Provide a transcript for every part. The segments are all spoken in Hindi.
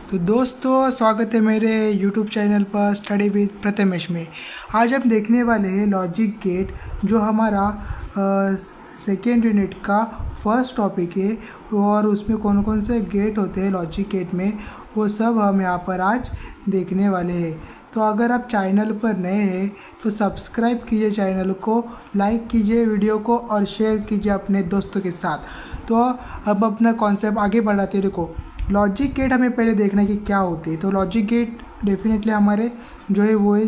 तो दोस्तों स्वागत है मेरे YouTube चैनल पर स्टडी विद प्रथमेश में। आज हम देखने वाले हैं लॉजिक गेट, जो हमारा सेकेंड यूनिट का फर्स्ट टॉपिक है। और उसमें कौन कौन से गेट होते हैं लॉजिक गेट में, वो सब हम यहाँ पर आज देखने वाले हैं। तो अगर आप चैनल पर नए हैं तो सब्सक्राइब कीजिए चैनल को, लाइक कीजिए वीडियो को और शेयर कीजिए अपने दोस्तों के साथ। तो अब अपना कॉन्सेप्ट आगे बढ़ाते देखो। लॉजिक गेट हमें पहले देखना है कि क्या होते हैं। तो लॉजिक गेट डेफिनेटली हमारे जो है वो है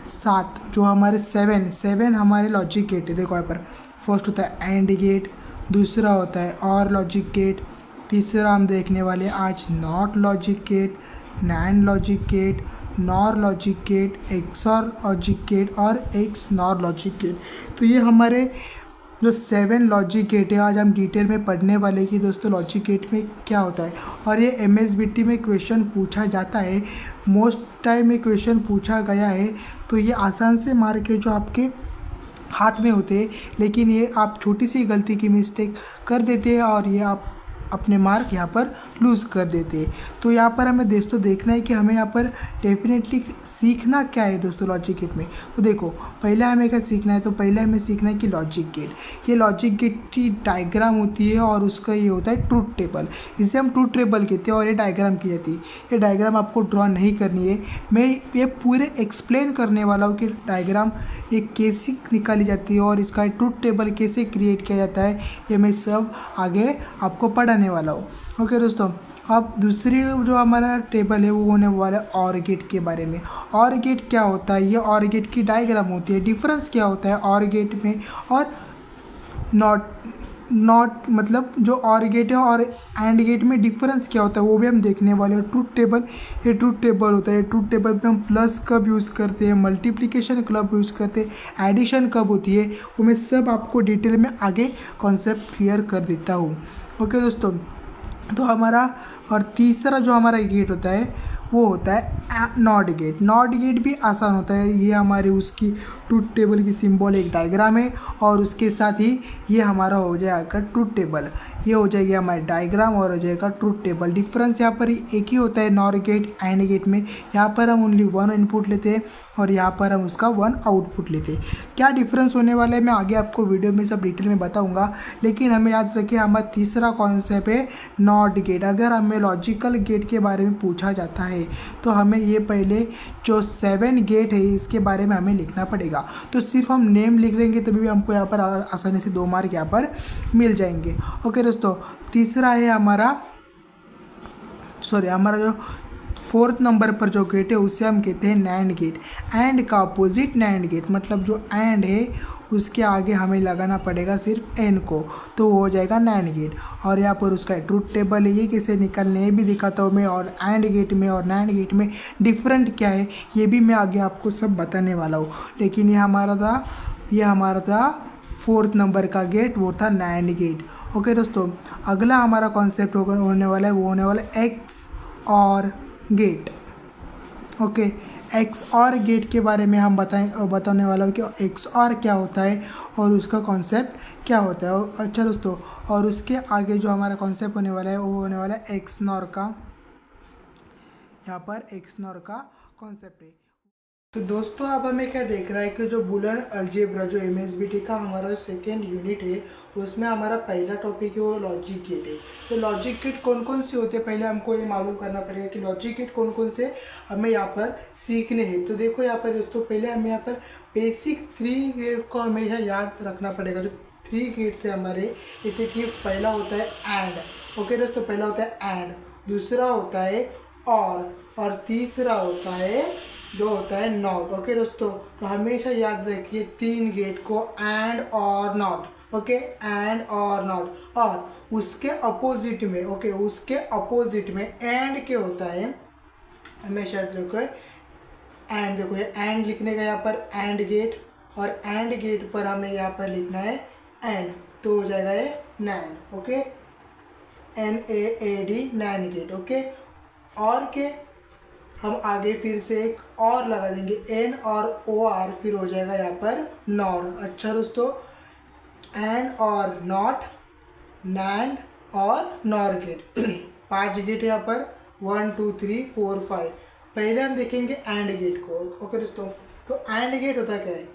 7, जो हमारे 7 हमारे लॉजिक गेट है। देखो यहाँ पर फर्स्ट होता है एंड गेट, दूसरा होता है और लॉजिक गेट, तीसरा हम देखने वाले आज NOT logic gate, NAND logic gate, NOR logic gate, XOR logic gate और एक्स नॉर लॉजिक गेट। तो ये हमारे जो 7 लॉजिक गेट है आज हम डिटेल में पढ़ने वाले कि दोस्तों लॉजिक गेट में क्या होता है। और ये MSBT में क्वेश्चन पूछा जाता है, मोस्ट टाइम में क्वेश्चन पूछा गया है। तो ये आसान से मार्क है जो आपके हाथ में होते हैं, लेकिन ये आप छोटी सी गलती की मिस्टेक कर देते हैं और ये आप अपने मार्क यहाँ पर लूज़ कर देते हैं। तो यहाँ पर हमें दोस्तों देखना है कि हमें यहाँ पर डेफिनेटली सीखना क्या है दोस्तों लॉजिक गेट में। तो देखो पहले हमें क्या सीखना है, तो पहले हमें सीखना है कि लॉजिक गेट, ये लॉजिक गेट की डायग्राम होती है और उसका ये होता है ट्रूथ टेबल। इसे हम ट्रूथ टेबल कहते हैं और ये डायग्राम की जाती है। ये डायग्राम आपको ड्रॉ नहीं करनी है, मैं ये पूरे एक्सप्लेन करने वाला हूँ कि डायग्राम ये कैसे निकाली जाती है और इसका ट्रूथ टेबल कैसे क्रिएट किया जाता है। ये मैं सब आगे आपको पढ़ाने वाला हूँ। ओके दोस्तों, अब दूसरी जो हमारा टेबल है वो होने वाला है और गेट के बारे में। और गेट क्या होता है, ये और गेट की डायग्राम होती है। डिफरेंस क्या होता है और गेट में और नॉट मतलब जो और गेट है और एंड गेट में डिफरेंस क्या होता है वो भी हम देखने वाले हैं। ट्रूथ टेबल, ये ट्रूथ टेबल होता है। ट्रूथ टेबल पे हम प्लस कब यूज़ करते हैं, मल्टीप्लिकेशन कब यूज़ करते हैं, एडिशन कब होती है, वो मैं सब आपको डिटेल में आगे कॉन्सेप्ट क्लियर कर देता हूँ। ओके दोस्तों, तो हमारा और तीसरा जो हमारा गेट होता है वो होता है नॉट गेट। नॉट गेट भी आसान होता है। ये हमारे उसकी ट्रूथ टेबल की सिंबल एक डायग्राम है और उसके साथ ही ये हमारा हो जाएगा ट्रूथ टेबल। ये हो जाएगी हमारी डायग्राम और हो जाएगा ट्रूथ टेबल। डिफरेंस यहाँ पर एक ही होता है नॉट गेट एंड गेट में। यहाँ पर हम ओनली 1 इनपुट लेते हैं और यहाँ पर हम उसका 1 आउटपुट लेते हैं। क्या डिफरेंस होने वाला है मैं आगे आपको वीडियो में सब डिटेल में बताऊँगा, लेकिन हमें याद रखिए हमारा तीसरा कॉन्सेप्ट है नॉट गेट। अगर हमें लॉजिकल गेट के बारे में पूछा जाता है तो हमें ये पहले जो 7 गेट है इसके बारे में हमें लिखना पड़ेगा। तो सिर्फ हम नेम लिख लेंगे तभी भी हमको यहाँ पर आसानी से 2 मार्क यहाँ पर मिल जाएंगे। ओके दोस्तों, तीसरा है हमारा जो 4th नंबर पर जो गेट है उसे हम कहते हैं नैंड गेट। एंड का अपोजिट नैंड गेट, मतलब जो एंड है उसके आगे हमें लगाना पड़ेगा सिर्फ एन को, तो वो हो जाएगा नैंड गेट। और यहाँ पर उसका ट्रूथ टेबल है, ये कैसे निकालने ये भी दिखाता हूँ मैं। और एंड गेट में और नैंड गेट में डिफरेंट क्या है ये भी मैं आगे आपको सब बताने वाला हूँ। लेकिन ये हमारा था 4th नंबर का गेट, वो था नैंड गेट। ओके दोस्तों, अगला हमारा कॉन्सेप्ट होने वाला है वो होने वाला है एक्स और गेट। ओके, एक्स और गेट के बारे में हम बताने वाला हूँ कि एक्स और क्या होता है और उसका कॉन्सेप्ट क्या होता है। अच्छा दोस्तों, और उसके आगे जो हमारा कॉन्सेप्ट होने वाला है वो होने वाला है एक्स नॉर का। यहाँ पर एक्स नॉर का कॉन्सेप्ट है। तो दोस्तों अब हमें क्या देख रहा है कि जो बुलियन अलजेब्रा जो MSBT का हमारा सेकेंड यूनिट है उसमें हमारा पहला टॉपिक है वो लॉजिक गेट है। तो लॉजिक गेट कौन कौन से होते हैं पहले हमको ये मालूम करना पड़ेगा कि लॉजिक गेट कौन कौन से हमें यहाँ पर सीखने हैं। तो देखो यहाँ पर दोस्तों पहले हमें यहाँ पर बेसिक 3 गेट को हमेशा याद रखना पड़ेगा। जो 3 गेट्स है हमारे, जैसे कि पहला होता है एंड। ओके दोस्तों, पहला होता है एंड, दूसरा होता है और तीसरा होता है जो होता है नॉट। ओके दोस्तों, तो हमेशा याद रखिए 3 गेट को एंड और नॉट। ओके, एंड और नॉट। और उसके अपोजिट में उसके अपोजिट में एंड के होता है, हमेशा याद रखो एंड। देखो ये एंड लिखने का यहाँ पर एंड गेट, और एंड गेट पर हमें यहाँ पर लिखना है एंड, तो हो जाएगा ये NAND. Okay, NAAD NAND gate. Okay, और के हम आगे फिर से एक और लगा देंगे N और OR, फिर हो जाएगा यहाँ पर नॉर। अच्छा दोस्तों, एंड और नॉट, नैंड और नॉर गेट 5 गेट यहाँ पर 1 2 3 4 5। पहले हम देखेंगे एंड गेट को। ओके दोस्तों, तो एंड गेट होता क्या है,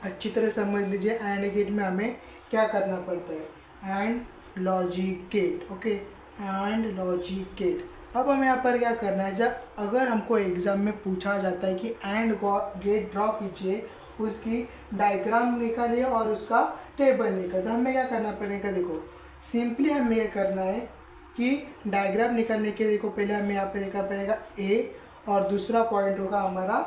अच्छी तरह समझ लीजिए। एंड गेट में हमें क्या करना पड़ता है, AND logic gate. Okay, AND logic gate. अब हमें यहाँ पर क्या करना है, जब अगर हमको एग्जाम में पूछा जाता है कि एंड गेट ड्रॉ कीजिए, उसकी डायग्राम निकालिए और उसका टेबल निकालिए, तो हमें क्या करना पड़ेगा। देखो सिंपली हमें ये करना है कि डायग्राम निकालने के लिए देखो पहले हमें यहाँ पर लिखना पड़ेगा ए, और दूसरा पॉइंट होगा हमारा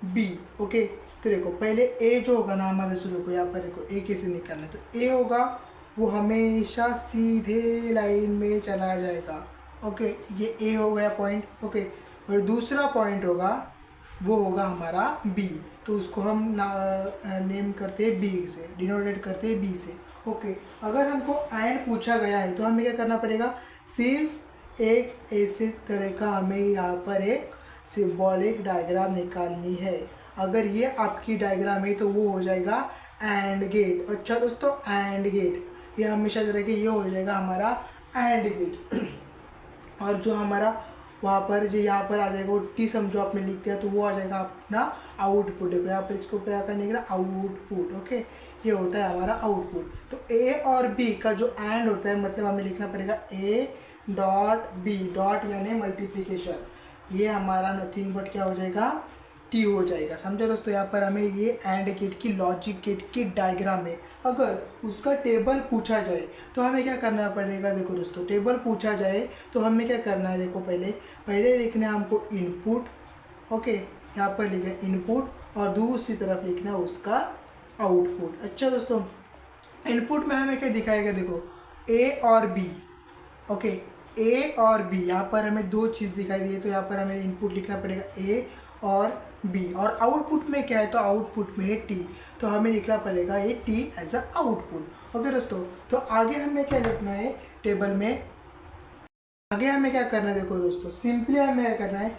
बी। ओके, तो देखो पहले ए जो होगा ना हमारे, शुरू को यहाँ पर देखो ए कैसे निकालना है, तो ए होगा वो हमेशा सीधे लाइन में चला जाएगा। ओके, ये ए हो गया पॉइंट। ओके, और दूसरा पॉइंट होगा वो होगा हमारा बी, तो उसको हम नेम करते हैं बी से, डिनोटेट करते हैं बी से। ओके, अगर हमको एंड पूछा गया है तो हमें क्या करना पड़ेगा, सिर्फ एक ऐसे तरह का हमें यहाँ पर एक सिंबॉलिक डायग्राम निकालनी है। अगर ये आपकी डायग्राम है तो वो हो जाएगा एंड गेट। अच्छा दोस्तों, एंड गेट ये हमेशा तरह के ये हो जाएगा हमारा एंड गेट। और जो हमारा वहाँ पर जो यहाँ पर आ जाएगा वो टी समझो आपने लिख दिया, तो वो आ जाएगा अपना आउटपुट। देखो यहाँ पर इसको क्या करने का, आउटपुट। ओके, ये होता है हमारा आउटपुट। तो ए और बी का जो एंड होता है, मतलब हमें लिखना पड़ेगा ए डॉट बी, डॉट यानी मल्टीप्लिकेशन, ये हमारा नथिंग बट क्या हो जाएगा, टी हो जाएगा। समझो दोस्तों, यहाँ पर हमें ये एंड गेट की लॉजिक गेट की डायग्राम है। अगर उसका टेबल पूछा जाए तो हमें क्या करना पड़ेगा। देखो दोस्तों, टेबल पूछा जाए तो हमें क्या करना है, देखो पहले लिखना है हमको इनपुट। ओके, यहाँ पर लिखा है इनपुट और दूसरी तरफ लिखना है उसका आउटपुट। अच्छा दोस्तों, इनपुट में हमें क्या दिखाएगा, देखो ए और बी। ओके, ए और बी, यहाँ पर हमें दो चीज़ दिखाई दी है, तो यहाँ पर हमें इनपुट लिखना पड़ेगा ए और बी। और आउटपुट में क्या है, तो आउटपुट में है टी, तो हमें लिखना पड़ेगा ये T as a output. Okay दोस्तों, तो आगे हमें क्या लिखना है टेबल में, आगे हमें क्या करना है, देखो दोस्तों सिंपली हमें क्या करना है,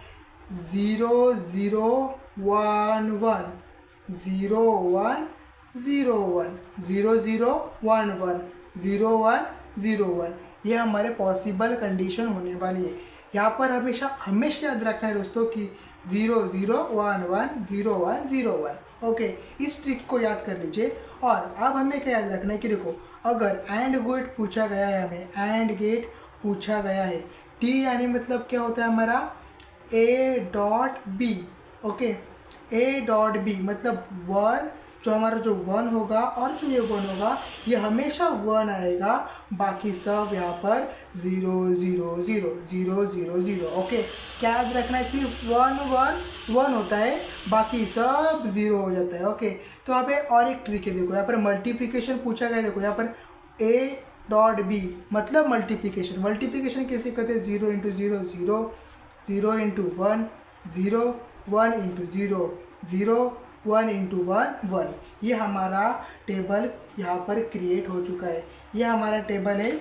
0 0 1 1 0 1 0 1 0 0 1 1 0 1 0 1, ये हमारे पॉसिबल कंडीशन होने वाली है। यहाँ पर हमेशा हमेशा याद रखना है दोस्तों कि 0 0 1 1 0 1 0 1। ओके, इस ट्रिक को याद कर लीजिए। और अब हमें क्या याद रखना है कि देखो अगर एंड गेट पूछा गया है, हमें एंड गेट पूछा गया है, टी यानी मतलब क्या होता है हमारा A dot B. Okay, A dot B मतलब वन, जो हमारा जो वन होगा और जो ये वन होगा ये हमेशा वन आएगा, बाकी सब यहाँ पर 0 0 0 0 0 0। ओके, क्या याद रखना है, सिर्फ 1 1 1 होता है, बाकी सब 0 हो जाता है। ओके, तो यहाँ पे और एक ट्रिक है, देखो यहाँ पर मल्टीप्लिकेशन पूछा गया है। देखो यहाँ पर ए डॉट बी मतलब मल्टीप्लिकेशन, मल्टीप्लिकेशन कैसे करते हैं, 0 इंटू 0 0, 0 इंटू 1 0, 1 इंटू 0 0, 1 इंटू 1 1। ये हमारा टेबल यहाँ पर क्रिएट हो चुका है। ये हमारा टेबल है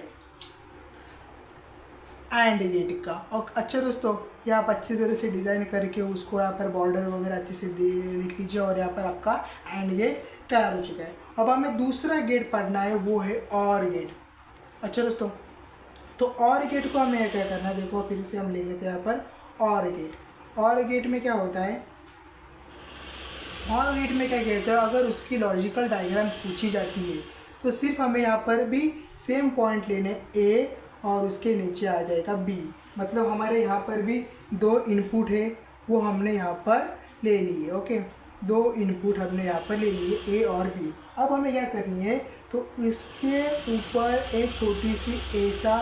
एंड गेट का। और अच्छा दोस्तों, ये आप अच्छी तरह से डिज़ाइन करके उसको यहाँ पर बॉर्डर वगैरह अच्छे से लिख लीजिए, और यहाँ पर आपका एंड गेट तैयार हो चुका है। अब हमें दूसरा गेट पढ़ना है, वो है और गेट। अच्छा दोस्तों, तो और गेट को हमें क्या करना है, देखो फिर से हम लिख लेते हैं यहाँ पर और गेट। और गेट में क्या होता है, और गेट में क्या कहते हैं, अगर उसकी लॉजिकल डायग्राम पूछी जाती है तो सिर्फ हमें यहाँ पर भी सेम पॉइंट लेने, ए और उसके नीचे आ जाएगा बी। मतलब हमारे यहाँ पर भी दो इनपुट है, वो हमने यहाँ पर ले लिए। ओके, दो इनपुट हमने यहाँ पर ले लिए, ए और बी। अब हमें क्या करनी है, तो इसके ऊपर एक छोटी सी ऐसा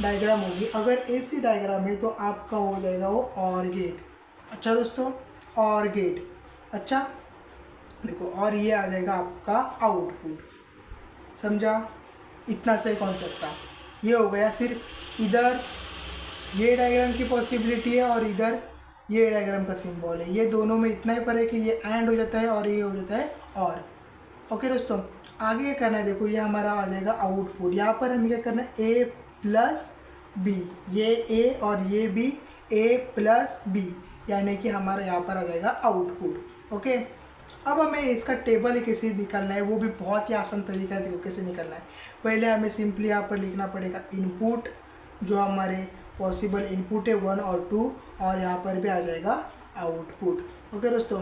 डायग्राम होगी। अगर ऐसी डायग्राम है तो आपका हो जाएगा वो और गेट। अच्छा दोस्तों, और गेट। अच्छा देखो, और ये आ जाएगा आपका आउटपुट। समझा, इतना सही कॉन्सेप्ट था। ये हो गया, सिर्फ इधर ये डायग्राम की पॉसिबिलिटी है और इधर ये डायग्राम का सिंबल है। ये दोनों में इतना ही पर है कि ये एंड हो जाता है और ये हो जाता है और। ओके दोस्तों, आगे क्या करना है, देखो ये हमारा आ जाएगा आउटपुट। यहाँ पर हमें क्या करना है, ए प्लस बी, ये ए और ये बी, ए प्लस बी, यानी कि हमारा यहाँ पर आ जाएगा आउटपुट। ओके, अब हमें इसका टेबल कैसे निकालना है, वो भी बहुत ही आसान तरीका है। देखो कैसे निकालना है, पहले हमें सिंपली यहाँ पर लिखना पड़ेगा इनपुट, जो हमारे पॉसिबल इनपुट है 1 और 2, और यहाँ पर भी आ जाएगा आउटपुट। ओके दोस्तों,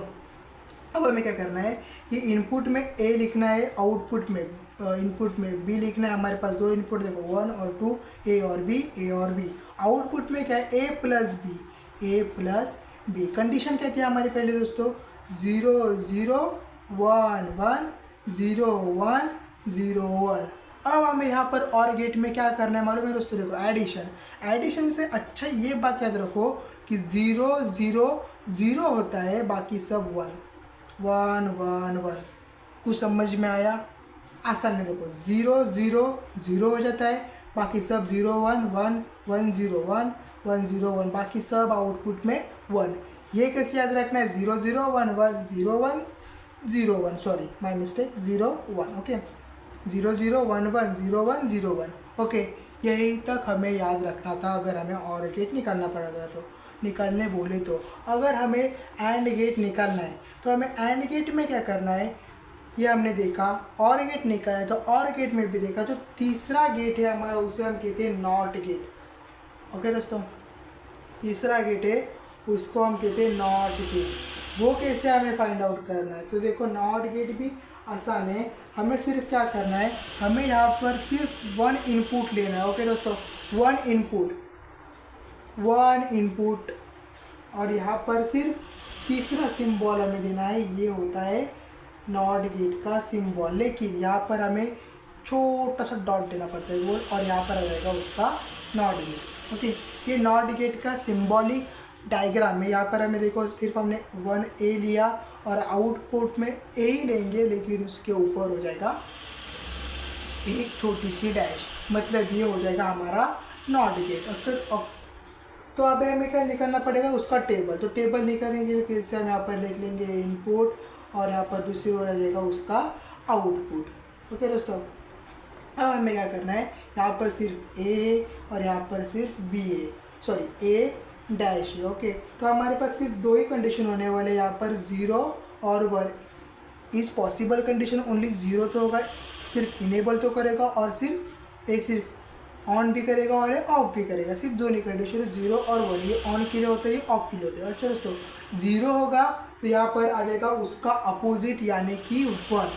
अब हमें क्या करना है कि इनपुट में ए लिखना है, आउटपुट में इनपुट में बी लिखना है। हमारे पास दो इनपुट देखो 1 और 2, ए और बी, ए और बी। आउटपुट में क्या है, ए प्लस बी, ए प्लस बी। कंडीशन क्या थी हमारी पहले दोस्तों, 0 0 1 1 0 1 0 1। अब हमें यहाँ पर और गेट में क्या करना है मालूम है दोस्तों, देखो एडिशन। एडिशन से अच्छा ये बात याद रखो कि 0 0 0 होता है, बाकी सब 1 1 1 1। कुछ समझ में आया? आसान है, देखो 0 0 0 हो जाता है, बाकी सब 0 1 1 1 0 1 1 0 1, बाकी सब आउटपुट में 1। ये कैसे याद रखना है, 0 0 1 1 0 1 0 1, sorry my mistake, 0 1। Okay, 0 0 1 1 0 1 0 1। Okay, यही तक हमें याद रखना था। अगर हमें और गेट निकालना पड़ेगा तो निकालने बोले तो, अगर हमें एंड गेट निकालना है तो हमें एंड गेट में क्या करना है, ये हमने देखा। और गेट निकालना है तो और गेट में भी देखा। जो तीसरा गेट है हमारा उसे हम कहते हैं नॉट गेट। ओके दोस्तों, तीसरा गेट है उसको हम कहते हैं नॉट गेट। वो कैसे हमें फाइंड आउट करना है, तो देखो नॉट गेट भी आसान है। हमें सिर्फ क्या करना है, हमें यहाँ पर सिर्फ 1 इनपुट लेना है। ओके दोस्तों, 1 इनपुट, और यहाँ पर सिर्फ तीसरा सिंबल हमें देना है, ये होता है नॉट गेट का सिंबल। लेकिन यहाँ पर हमें छोटा सा डॉट देना पड़ता है वो, और यहाँ पर आ जाएगा उसका नॉट गेट। ओके, ये नॉट गेट का सिंबॉलिक डायग्राम है। यहाँ पर हमें देखो सिर्फ हमने 1A लिया और आउटपुट में ए ही लेंगे, लेकिन उसके ऊपर हो जाएगा एक छोटी सी डैश, मतलब ये हो जाएगा हमारा नॉट गेट। तो अब हमें क्या निकालना पड़ेगा, उसका टेबल। तो टेबल निकालने के लिए फिर से हम यहाँ पर लिख लेंगे इनपुट, और यहाँ पर दूसरी ओर आ जाएगा उसका आउटपुट। ओके दोस्तों, अब हमें क्या करना है, यहाँ पर सिर्फ ए है और यहाँ पर सिर्फ बी है, सॉरी ए डैश है। ओके, तो हमारे पास सिर्फ दो ही कंडीशन होने वाले, यहाँ पर 0 और 1 इज़ पॉसिबल कंडीशन। ओनली 0 तो होगा, सिर्फ इनेबल तो करेगा, और सिर्फ ऑन भी करेगा और ये ऑफ भी करेगा। सिर्फ दो नहीं कंडीशन है, 0 और 1। ये ऑन के लिए होता है, ये ऑफ के लिए होता है। अच्छा दोस्तों, 0 होगा तो यहाँ पर आ जाएगा उसका अपोजिट यानी कि 1,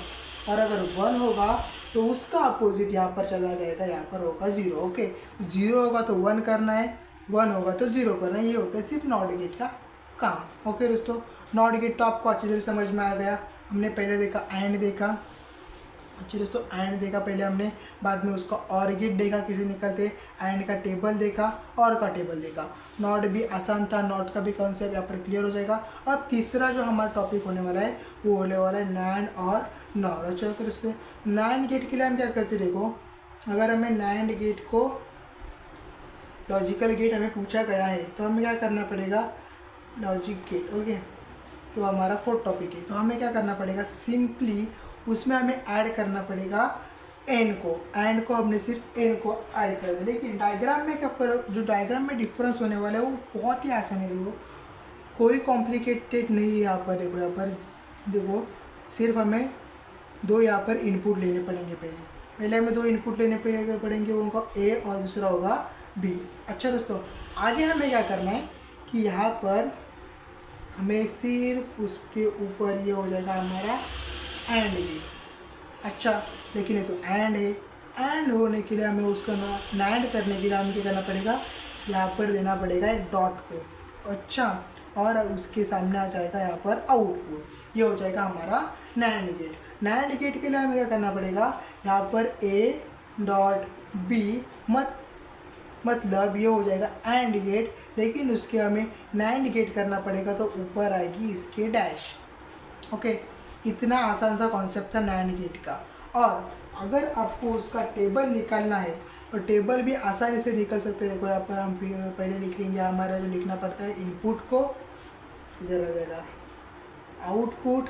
और अगर 1 होगा तो उसका अपोजिट यहाँ पर चला जाएगा, यहाँ पर होगा 0। ओके, 0 होगा तो 1 करना है, 1 होगा तो 0 करना है। ये होता है सिर्फ नॉट गेट का काम। ओके दोस्तों, नॉट गेट तो आपको अच्छी तरह समझ में आ गया। हमने पहले देखा एंड देखा, अच्छे दोस्तों एंड देखा पहले हमने, बाद में उसका और गेट देखा किसे निकलते, एंड का टेबल देखा, और का टेबल देखा। नॉट भी आसान था, नॉट का भी कॉन्सेप्ट यहाँ पर क्लियर हो जाएगा। और तीसरा जो हमारा टॉपिक होने वाला है वो होने वाला है नैंड और नॉर। अच्छा दोस्तों, नैंड गेट के लिए हम क्या करते, देखो अगर हमें नैंड गेट को लॉजिकल गेट हमें पूछा गया है तो हमें क्या करना पड़ेगा, लॉजिक गेट। ओके, तो हमारा 4th टॉपिक है, तो हमें क्या करना पड़ेगा, सिंपली उसमें हमें ऐड करना पड़ेगा एन को हमने सिर्फ एन को ऐड कर दिया। लेकिन डायग्राम में क्या फर्क, जो डायग्राम में डिफरेंस होने वाला है वो बहुत ही आसान है। देखो कोई कॉम्प्लिकेटेड नहीं है यहाँ पर। देखो यहाँ पर देखो, सिर्फ हमें 2 यहाँ पर इनपुट लेने पड़ेंगे। पहले हमें 2 इनपुट लेने पड़ेंगे, उनका ए और दूसरा होगा बी। अच्छा दोस्तों, आगे हमें क्या करना है कि यहाँ पर हमें सिर्फ उसके ऊपर ये हो जाएगा हमारा एंड गेट। अच्छा, लेकिन ये तो एंड है, एंड होने के लिए हमें उसका नैंड करने के लिए हमें क्या करना पड़ेगा, यहाँ पर देना पड़ेगा एक डॉट को। अच्छा, और उसके सामने आ जाएगा यहाँ पर आउटपुट। ये हो जाएगा हमारा नैंड गेट। नैंड गेट के लिए हमें क्या करना पड़ेगा, यहाँ पर ए डॉट बी मतलब ये हो जाएगा एंड गेट, लेकिन उसके हमें नैंड गेट करना पड़ेगा तो ऊपर आएगी इसके डैश। ओके, इतना आसान सा कॉन्सेप्ट था नैंड गेट का। और अगर आपको उसका टेबल निकालना है तो टेबल भी आसानी से निकल सकते हैं। देखो यहाँ पर हम पहले लिख लेंगे, हमारा जो लिखना पड़ता है इनपुट को, इधर आ जाएगा आउटपुट,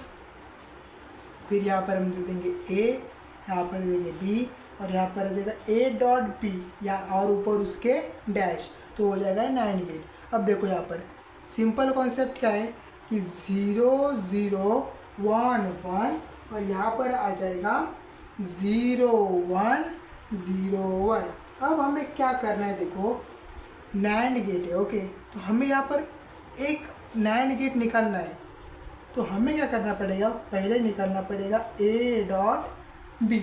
फिर यहाँ पर हम दे देंगे ए, यहाँ पर दे देंगे बी, और यहाँ पर आ जाएगा ए डॉट बी या और ऊपर उसके डैश, तो हो जाएगा नैंड गेट। अब देखो यहाँ पर सिंपल कॉन्सेप्ट क्या है कि 0 0 1 1, और यहाँ पर आ जाएगा 0 1 0 1। अब हमें क्या करना है, देखो नैंड गेट है। ओके, तो हमें यहाँ पर एक नैंड गेट निकालना है, तो हमें क्या करना पड़ेगा, पहले निकालना पड़ेगा ए डॉट बी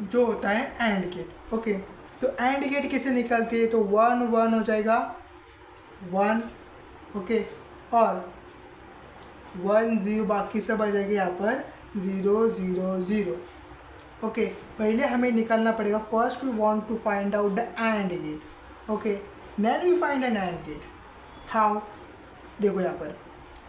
जो होता है एंड गेट। ओके, तो एंड गेट कैसे निकालते हैं, तो 1 1 हो जाएगा 1, ओके, और 1 0 बाकी सब आ जाएगा यहाँ पर 0 0 0। ओके, पहले हमें निकालना पड़ेगा, first we want to find out the AND gate. Okay, then we find an AND gate. How, देखो यहाँ पर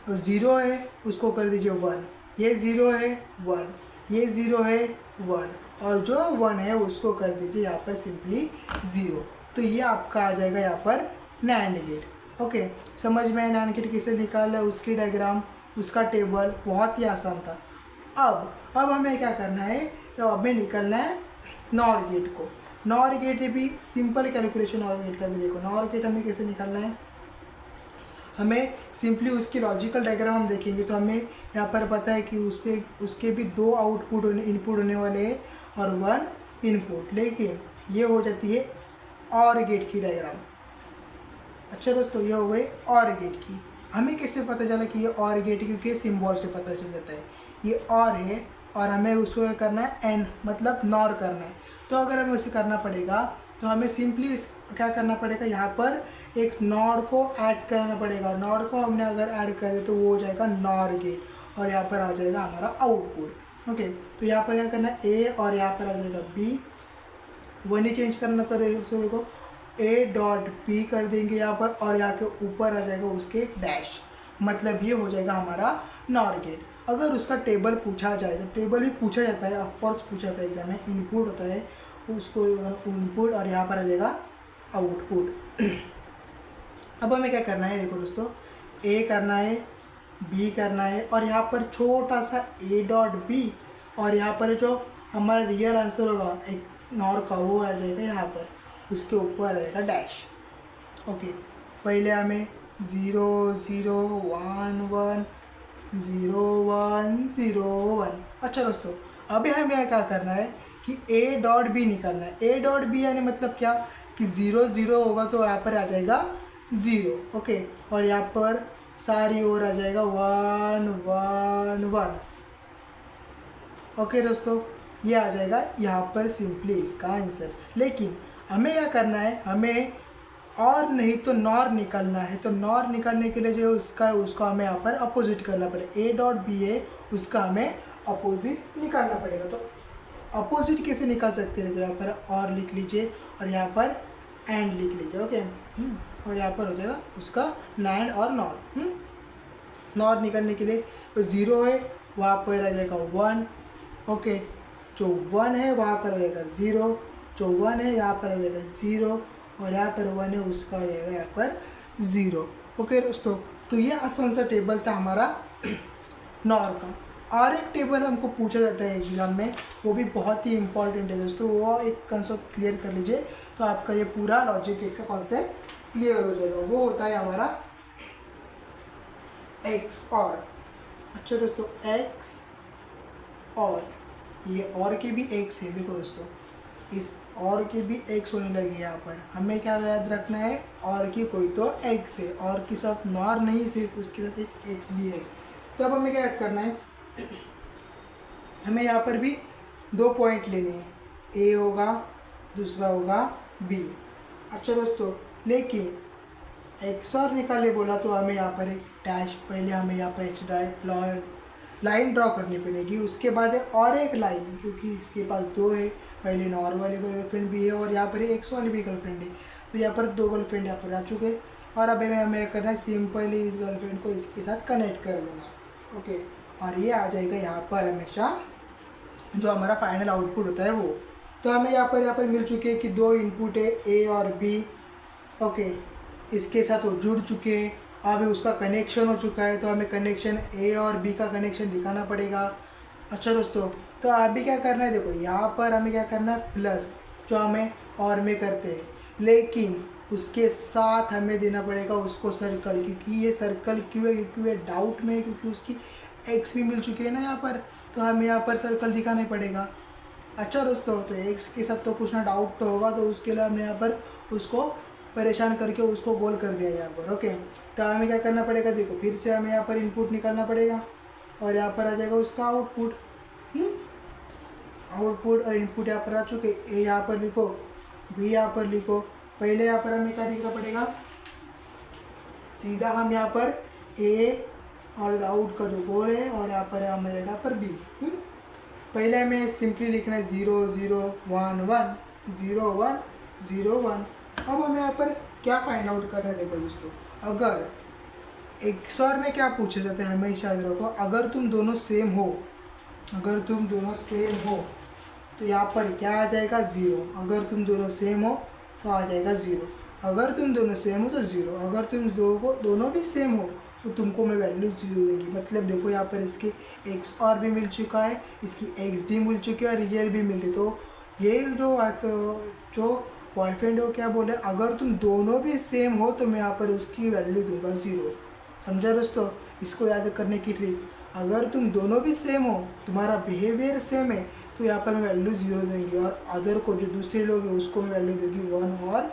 तो 0 है उसको कर दीजिए 1, ये 0 है 1, ये 0 है 1, और जो 1 है उसको कर दीजिए यहाँ पर सिंपली 0। तो ये आपका आ जाएगा यहाँ पर नैंड गेट। ओके, समझ में आया नैंड गेट कैसे निकाला, उसकी डायग्राम, उसका टेबल, बहुत ही आसान था। अब हमें क्या करना है, तो हमें निकलना है नॉर गेट को। नॉर गेट भी सिंपल कैलकुलेशन, नॉर गेट का भी देखो, नॉर गेट हमें कैसे निकालना है, हमें सिंपली उसकी लॉजिकल डायग्राम हम देखेंगे तो हमें यहाँ पर पता है कि उसके भी 2 आउटपुट इनपुट होने वाले हैं और 1 इनपुट, लेकिन ये हो जाती है और गेट की डायग्राम। अच्छा दोस्तों, ये हो गई और गेट की। हमें कैसे पता चला कि ये और गेट, क्योंकि सिंबल से पता चल जाता है ये और है, और हमें उसको करना है एन, मतलब नॉर करना है। तो अगर हमें उसे करना पड़ेगा तो हमें सिंपली क्या करना पड़ेगा, यहाँ पर एक नॉर को ऐड करना पड़ेगा। नॉर को हमने अगर ऐड करे तो वो हो जाएगा नॉर गेट, और यहाँ पर आ जाएगा हमारा आउटपुट। ओके, तो यहाँ पर क्या करना है ए, और यहाँ पर आ जाएगा बी, वन ही चेंज करना था रेशो को, ए डॉट बी कर देंगे यहाँ पर, और यहाँ के ऊपर आ जाएगा उसके डैश, मतलब ये हो जाएगा हमारा नॉर गेट। अगर उसका टेबल पूछा जाए तो टेबल भी पूछा जाता है, ऑफकोर्स पूछा जाता है एग्जाम में, इनपुट होता है उसको इनपुट, और यहाँ पर आ जाएगा आउटपुट। अब हमें क्या करना है, देखो दोस्तों, ए करना है, बी करना है, और यहाँ पर छोटा सा ए डॉट बी, और यहाँ पर जो हमारा रियल आंसर होगा एक नॉर का, वो आ जाएगा यहाँ पर, उसके ऊपर आ जाएगा डैश। ओके, पहले हमें 0 0 1 1 0 1 0 1। अच्छा दोस्तों, अभी हमें क्या करना है कि ए डॉट बी निकालना है। ए डॉट बी यानी मतलब क्या, कि 0 0 होगा तो यहाँ पर आ जाएगा 0, ओके, और यहाँ पर सारी ओर आ जाएगा 1 1 1। ओके दोस्तों, ये आ जाएगा यहाँ पर सिंपली इसका आंसर। लेकिन हमें क्या करना है, हमें और नहीं तो नॉर निकालना है। तो नॉर निकालने के लिए जो उसका हमें यहाँ पर अपोजिट करना पड़ेगा। ए डॉट बी है, उसका हमें अपोजिट निकालना पड़ेगा। तो अपोजिट कैसे निकाल सकते हैं, तो यहाँ पर और लिख लीजिए, और यहाँ पर एंड लिख लीजिए। ओके, और यहाँ पर हो जाएगा उसका नैंड और नॉर। नॉर निकालने के लिए तो 0 है, वहाँ पर आ जाएगा 1, ओके, जो 1 है वहाँ पर आ जाएगा 0, जो 1 है यहाँ पर आ जाएगा 0, और यहाँ पर 1 है उसका आ जाएगा यहाँ पर 0। ओके दोस्तों, तो ये आसान सा टेबल था हमारा नॉर का। और एक टेबल हमको पूछा जाता है एग्जाम में, वो भी बहुत ही इंपॉर्टेंट है दोस्तों, वो एक कंसेप्ट क्लियर कर लीजिए तो आपका ये पूरा लॉजिक गेट का कॉन्सेप्ट क्लियर हो जाएगा। वो होता है हमारा एक्स और। अच्छा दोस्तों, एक्स और, ये और के भी एक्स है। देखो दोस्तों, इस और के भी एक्स होने लगे। यहाँ पर हमें क्या याद रखना है, और की कोई तो एक्स है, और के साथ नॉर नहीं, सिर्फ उसके साथ एक एक्स भी है। तो अब हमें क्या याद करना है, हमें यहाँ पर भी 2 पॉइंट लेने हैं, ए होगा, दूसरा होगा बी। अच्छा दोस्तों, लेकिन एक्स और निकाले बोला तो हमें यहाँ पर एक डैश, पहले हमें यहाँ पर एक लाइन ड्रॉ करनी पड़ेगी, उसके बाद और एक लाइन, क्योंकि इसके पास 2 है, पहले नॉर वाली गर्लफ्रेंड भी है और यहाँ पर एक्स वाली भी गर्लफ्रेंड है। तो यहाँ पर 2 गर्लफ्रेंड यहाँ पर आ चुके, और अब हमें करना है सिंपली इस गर्लफ्रेंड को इसके साथ कनेक्ट कर देना। ओके, और ये आ जाएगा यहाँ पर हमेशा जो हमारा फाइनल आउटपुट होता है वो। तो हमें यहाँ पर मिल चुके हैं कि 2 इनपुट है, ए और बी। ओके, इसके साथ वो जुड़ चुके हैं, अभी उसका कनेक्शन हो चुका है, तो हमें कनेक्शन ए और बी का कनेक्शन दिखाना पड़ेगा। अच्छा दोस्तों, तो अभी क्या करना है, देखो यहाँ पर हमें क्या करना है, प्लस जो हमें और में करते हैं, लेकिन उसके साथ हमें देना पड़ेगा उसको सर्कल, क्योंकि ये सर्कल क्यों है, क्योंकि ये डाउट में है, क्योंकि उसकी एक्स भी मिल चुके हैं ना यहाँ पर, तो हमें यहाँ पर सर्कल दिखाना पड़ेगा। अच्छा दोस्तों, तो एक्स के साथ तो कुछ ना डाउट तो होगा, तो उसके लिए हमने यहाँ पर उसको परेशान करके उसको गोल कर दिया यहाँ पर। ओके, तो हमें क्या करना पड़ेगा, देखो फिर से हमें यहाँ पर इनपुट निकालना पड़ेगा और यहाँ पर आ जाएगा उसका आउटपुट। आउटपुट और इनपुट यहाँ पर आ चुके। ए यहाँ पर लिखो, बी यहाँ पर लिखो। पहले यहाँ पर हमें क्या लिखना पड़ेगा, सीधा हम यहाँ पर ए और आउट का जो गोल है और यहाँ पर हमें यहाँ पर बी। पहले हमें सिंपली लिखना है 0 0 1 1 0 1 0 1। अब हमें यहाँ पर क्या फाइंड आउट करना है, देखो दोस्तों, अगर XOR में क्या पूछा जाता है हमेशा याद रखो, अगर तुम दोनों सेम हो, अगर तुम दोनों सेम हो तो यहाँ पर क्या आ जाएगा 0। अगर तुम दोनों सेम हो तो आ जाएगा 0। अगर तुम दोनों सेम हो तो 0। अगर तुम दोनों भी सेम हो तो तुमको मैं वैल्यू 0 देंगी। मतलब देखो यहाँ पर इसके XOR भी मिल चुका है, इसकी X भी मिल चुकी है और रियल भी मिल रही। तो ये जो बॉयफ्रेंड हो क्या बोले, अगर तुम दोनों भी सेम हो तो मैं यहाँ पर उसकी वैल्यू दूंगा 0। समझा दोस्तों, इसको याद करने की ट्रिक, अगर तुम दोनों भी सेम हो, तुम्हारा बिहेवियर सेम है तो यहाँ पर मैं वैल्यू 0 देंगे और अदर को जो दूसरे लोग हैं उसको मैं वैल्यू दूंगी 1 और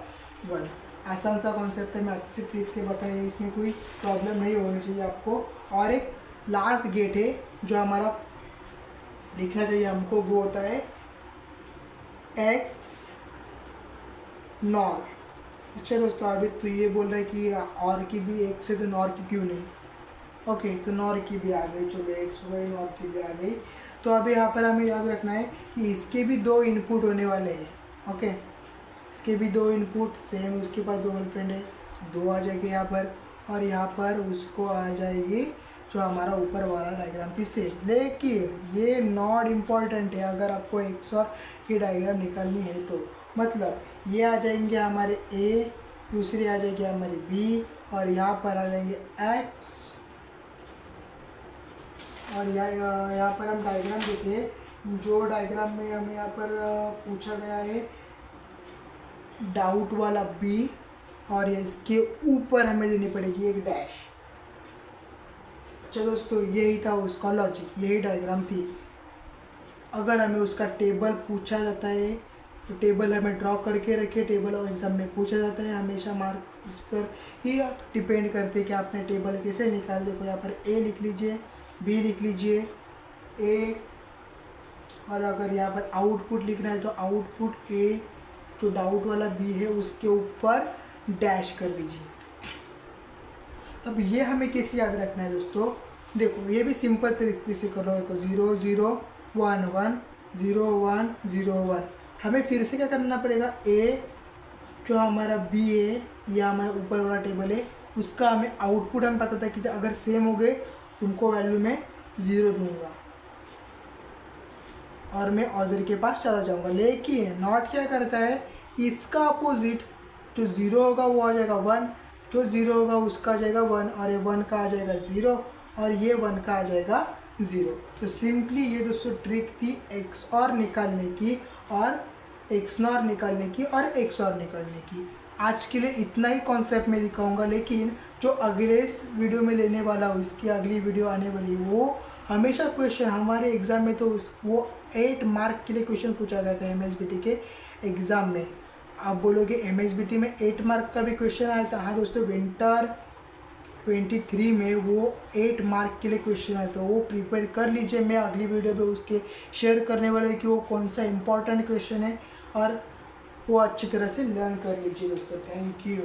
1। आसान सा कॉन्सेप्ट है, मैं अच्छी ट्रिक से बताया, इसमें कोई प्रॉब्लम नहीं होनी चाहिए आपको। और एक लास्ट गेट है जो हमारा लिखना चाहिए हमको, वो होता है एक्स नॉर। अच्छा दोस्तों, अभी तो ये बोल रहा है कि और की भी एक से तो नॉर की क्यों नहीं। ओके, तो नॉर की भी आ गई, चलो एक्स वाई नॉर की भी आ गई। तो अभी यहाँ पर हमें याद रखना है कि इसके भी 2 इनपुट होने वाले हैं। ओके, इसके भी 2 इनपुट सेम, उसके पास 2 गर्लफ्रेंड है, 2 आ जाएगी यहाँ पर और यहाँ पर उसको आ जाएगी जो हमारा ऊपर वाला डायग्राम थी सेम। लेकिन ये नॉट इम्पॉर्टेंट है अगर आपको XOR की डायग्राम निकालनी है तो। मतलब ये आ जाएंगे हमारे A, दूसरी आ जाएगी हमारी B और यहाँ पर आ जाएंगे X। और यहाँ पर हम डायग्राम देखें, जो डायग्राम में हमें यहाँ पर पूछा गया है डाउट वाला B और इसके ऊपर हमें देनी पड़ेगी एक डैश। अच्छा दोस्तों, यही था उसका लॉजिक, यही डायग्राम थी। अगर हमें उसका टेबल पूछा जाता है तो टेबल हमें ड्रॉ करके रखिए। टेबल और एग्जाम में पूछा जाता है हमेशा, मार्क इस पर ही डिपेंड करते हैं कि आपने टेबल कैसे निकाल। देखो यहाँ पर A लिख लीजिए, B लिख लीजिए, A, और अगर यहाँ पर आउटपुट लिखना है तो आउटपुट A, जो डाउट वाला B है उसके ऊपर डैश कर दीजिए। अब ये हमें कैसे याद रखना है दोस्तों, देखो ये भी सिंपल तरीके से कर लो। देखो 0 0 1 1 0 1 0 1। हमें फिर से क्या करना पड़ेगा, A जो हमारा B है या हमारे ऊपर वाला टेबल है उसका हमें आउटपुट हमें पता था कि अगर सेम हो गए तुमको वैल्यू में 0 दूंगा और मैं ऑर्डर के पास चला जाऊंगा। लेकिन नॉट क्या करता है, इसका अपोजिट, जो 0 होगा वो आ जाएगा 1, जो 0 होगा उसका आ जाएगा 1 और ये 1 का आ जाएगा 0 और ये 1 का आ जाएगा 0। तो सिंपली ये दोस्तों ट्रिक थी XOR निकालने की और XNOR निकालने की और XOR निकालने की। आज के लिए इतना ही कॉन्सेप्ट मैं दिखाऊंगा, लेकिन जो अगले वीडियो में लेने वाला हूँ, इसकी अगली वीडियो आने वाली, वो हमेशा क्वेश्चन हमारे एग्ज़ाम में तो वो 8 मार्क के लिए क्वेश्चन पूछा गया था MSBT के एग्ज़ाम में। आप बोलोगे MSBT में 8 मार्क का भी क्वेश्चन आया था। हाँ दोस्तों, विंटर 23 में वो 8 मार्क के लिए क्वेश्चन आया, तो वो प्रिपेयर कर लीजिए। मैं अगली वीडियो में उसके शेयर करने वाला है कि वो कौन सा इंपॉर्टेंट क्वेश्चन है और वो अच्छी तरह से लर्न कर लीजिए दोस्तों। Thank you.